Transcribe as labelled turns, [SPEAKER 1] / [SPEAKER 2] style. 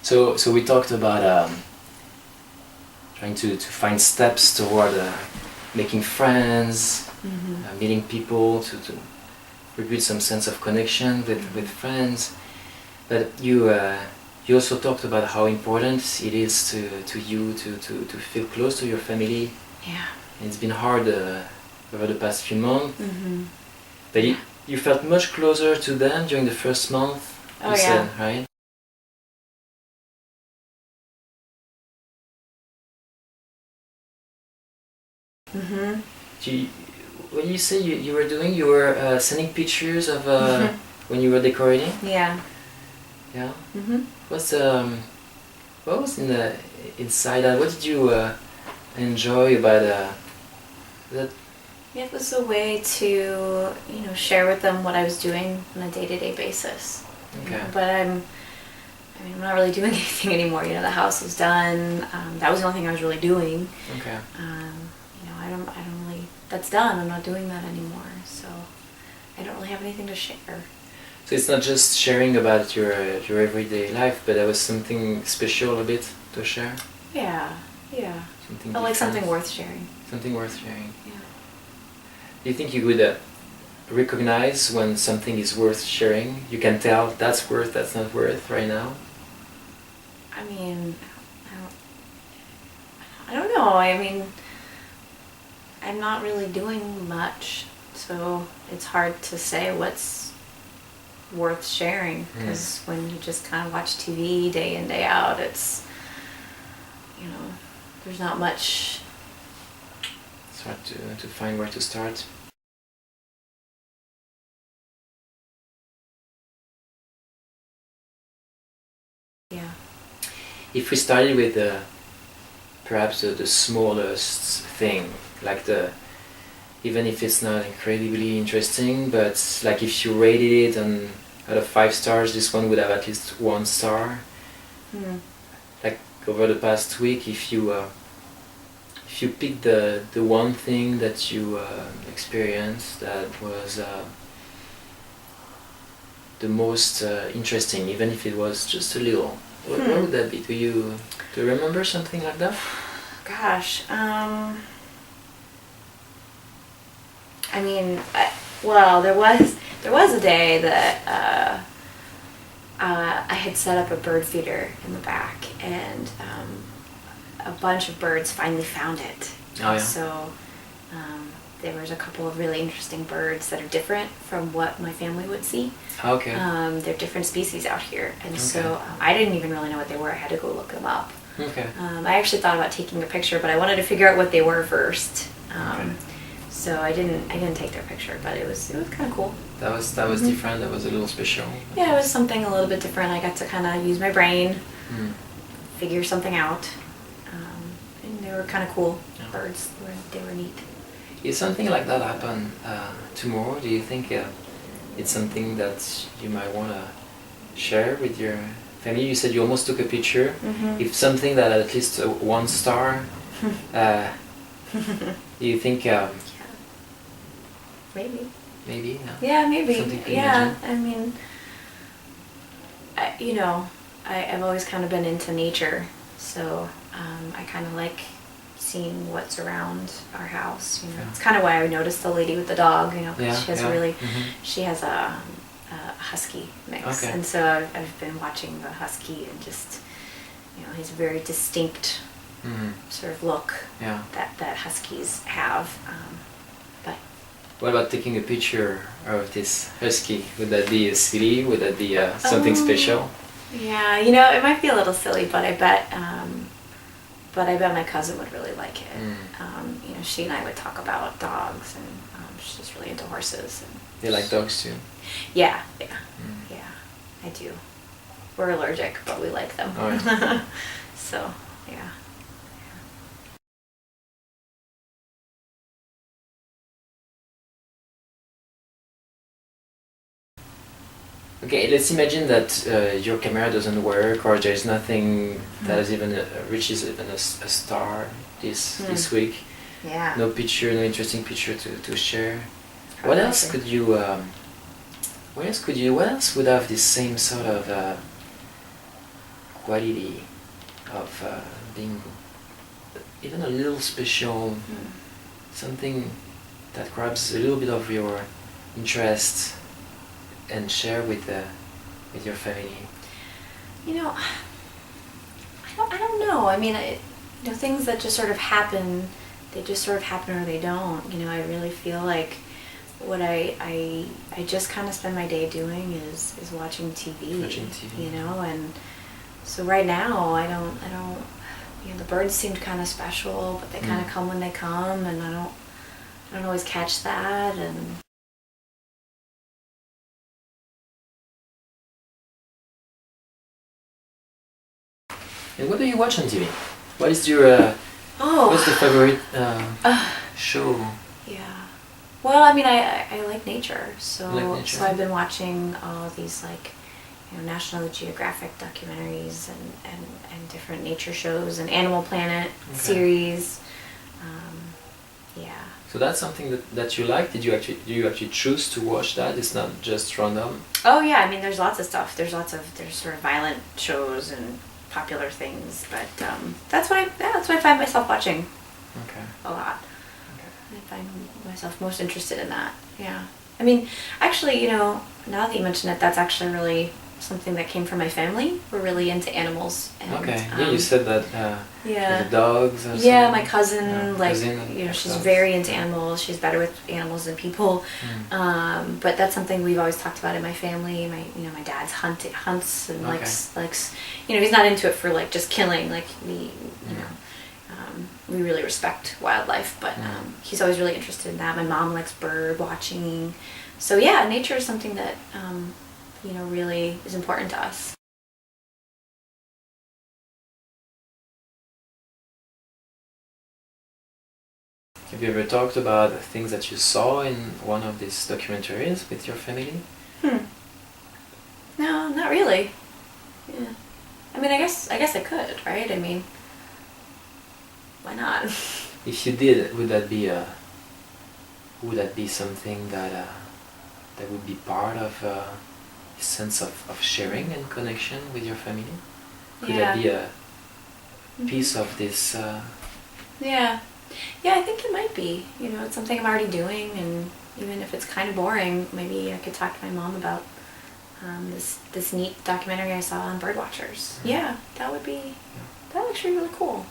[SPEAKER 1] So we talked about trying to find steps toward making friends, meeting people, to rebuild some sense of connection with friends. But you also talked about how important it is to you to feel close to your family.
[SPEAKER 2] Yeah.
[SPEAKER 1] And it's been hard over the past few months. But
[SPEAKER 2] Yeah.
[SPEAKER 1] you felt much closer to them during the first month,
[SPEAKER 2] Oh,
[SPEAKER 1] you
[SPEAKER 2] yeah.
[SPEAKER 1] said, right? Do you, what do you say you were doing? You were sending pictures of when you were decorating?
[SPEAKER 2] Yeah.
[SPEAKER 1] Yeah? What's what was in the inside that? What did you enjoy about that?
[SPEAKER 2] It was a way to, share with them what I was doing on a day-to-day basis.
[SPEAKER 1] Okay.
[SPEAKER 2] But I'm not really doing anything anymore. The house was done. That was the only thing I was really doing.
[SPEAKER 1] Okay.
[SPEAKER 2] I don't really. That's done. I'm not doing that anymore. So I don't really have anything to share.
[SPEAKER 1] So it's not just sharing about your everyday life, but there was something special a bit to share.
[SPEAKER 2] Yeah.
[SPEAKER 1] Something
[SPEAKER 2] But like
[SPEAKER 1] different.
[SPEAKER 2] something worth sharing.
[SPEAKER 1] Something worth sharing.
[SPEAKER 2] Yeah.
[SPEAKER 1] Do you think you would recognize when something is worth sharing? You can tell that's worth, that's not worth right now?
[SPEAKER 2] I don't know. I'm not really doing much, so it's hard to say what's worth sharing, because when you just kind of watch TV day in, day out, it's, there's not much.
[SPEAKER 1] It's hard to find where to start.
[SPEAKER 2] Yeah.
[SPEAKER 1] If we started with perhaps the smallest thing, like even if it's not incredibly interesting, but like if you rated it and out of 5 stars, this one would have at least 1 star. Like over the past week, if you pick the one thing that you experienced that was the most interesting, even if it was just a little, what would that be? Do you remember something like that?
[SPEAKER 2] Gosh, well, there was a day that I had set up a bird feeder in the back, and a bunch of birds finally found it.
[SPEAKER 1] Oh, yeah.
[SPEAKER 2] So there was a couple of really interesting birds that are different from what my family would see.
[SPEAKER 1] Okay.
[SPEAKER 2] They're different species out here, and so I didn't even really know what they were. I had to go look them up.
[SPEAKER 1] Okay.
[SPEAKER 2] I actually thought about taking a picture, but I wanted to figure out what they were first. So I didn't take their picture, but it was kind of cool.
[SPEAKER 1] That was different. That was a little special.
[SPEAKER 2] Yeah, it was something a little bit different. I got to kind of use my brain, figure something out, and they were kind of cool.
[SPEAKER 1] Yeah.
[SPEAKER 2] Birds. They were neat.
[SPEAKER 1] Is something like that happen tomorrow? Do you think it's something that you might want to share with your family? You said you almost took a picture. If something that had at least 1 star, do you think?
[SPEAKER 2] Maybe.
[SPEAKER 1] Maybe.
[SPEAKER 2] Yeah, maybe.
[SPEAKER 1] Something to
[SPEAKER 2] Yeah,
[SPEAKER 1] imagine.
[SPEAKER 2] I've always kind of been into nature, so I kind of like seeing what's around our house.
[SPEAKER 1] Yeah.
[SPEAKER 2] It's kind of why I noticed the lady with the dog. 'Cause she has she has a husky mix,
[SPEAKER 1] Okay.
[SPEAKER 2] and so I've been watching the husky and just his very distinct sort of look that huskies have. But
[SPEAKER 1] What about taking a picture of this husky? Would that be silly? Would that be something special?
[SPEAKER 2] yeah, it might be a little silly, but I bet my cousin would really like it. She and I would talk about dogs, and she's really into horses. And
[SPEAKER 1] They like dogs too.
[SPEAKER 2] Yeah, I do. We're allergic, but we like them.
[SPEAKER 1] All right.
[SPEAKER 2] So, yeah.
[SPEAKER 1] Okay, let's imagine that your camera doesn't work, or there's nothing that has even reaches even a star this week.
[SPEAKER 2] Yeah.
[SPEAKER 1] No picture, no interesting picture to share. What else could you? What else would have this same sort of quality of being even a little special, something that grabs a little bit of your interest and share with your family?
[SPEAKER 2] You know, I don't know. I mean, things that just sort of happen, they just sort of happen or they don't. You know, I really feel like what I just kind of spend my day doing is watching TV.
[SPEAKER 1] Watching TV.
[SPEAKER 2] You know, and so right now I don't. You know, the birds seemed kind of special, but they kind of come when they come, and I don't always catch that. And
[SPEAKER 1] what do you watch on TV? What is your what's the favorite show?
[SPEAKER 2] Yeah. Well, I mean, I like nature, so
[SPEAKER 1] You like nature?
[SPEAKER 2] so I've been watching all these National Geographic documentaries and different nature shows and Animal Planet series. Yeah.
[SPEAKER 1] So that's something that you like. Do you actually choose to watch that? It's not just random.
[SPEAKER 2] Oh yeah, I mean, there's lots of stuff. There's sort of violent shows and popular things, but that's what I find myself watching.
[SPEAKER 1] Okay.
[SPEAKER 2] A lot.
[SPEAKER 1] Okay.
[SPEAKER 2] I find myself most interested in that. Yeah. I mean, actually, now that you mention it, that's actually really something that came from my family. We're really into animals. And,
[SPEAKER 1] okay. Yeah, you said that.
[SPEAKER 2] Yeah.
[SPEAKER 1] The dogs. Or
[SPEAKER 2] yeah,
[SPEAKER 1] something.
[SPEAKER 2] my cousin, she's
[SPEAKER 1] dogs.
[SPEAKER 2] very into animals. She's better with animals than people. But that's something we've always talked about in my family. My dad's hunts and likes he's not into it for just killing. We really respect wildlife, but he's always really interested in that. My mom likes bird watching. So yeah, nature is something that really is important to us.
[SPEAKER 1] Have you ever talked about things that you saw in one of these documentaries with your family?
[SPEAKER 2] No, not really. Yeah. I mean, I guess I could, right? I mean, why not?
[SPEAKER 1] If you did, would that be something that would be part of a sense of sharing and connection with your family? Could that be a piece of this?
[SPEAKER 2] Yeah, I think it might be. It's something I'm already doing, and even if it's kind of boring, maybe I could talk to my mom about this neat documentary I saw on bird watchers. Yeah, that would be actually really cool.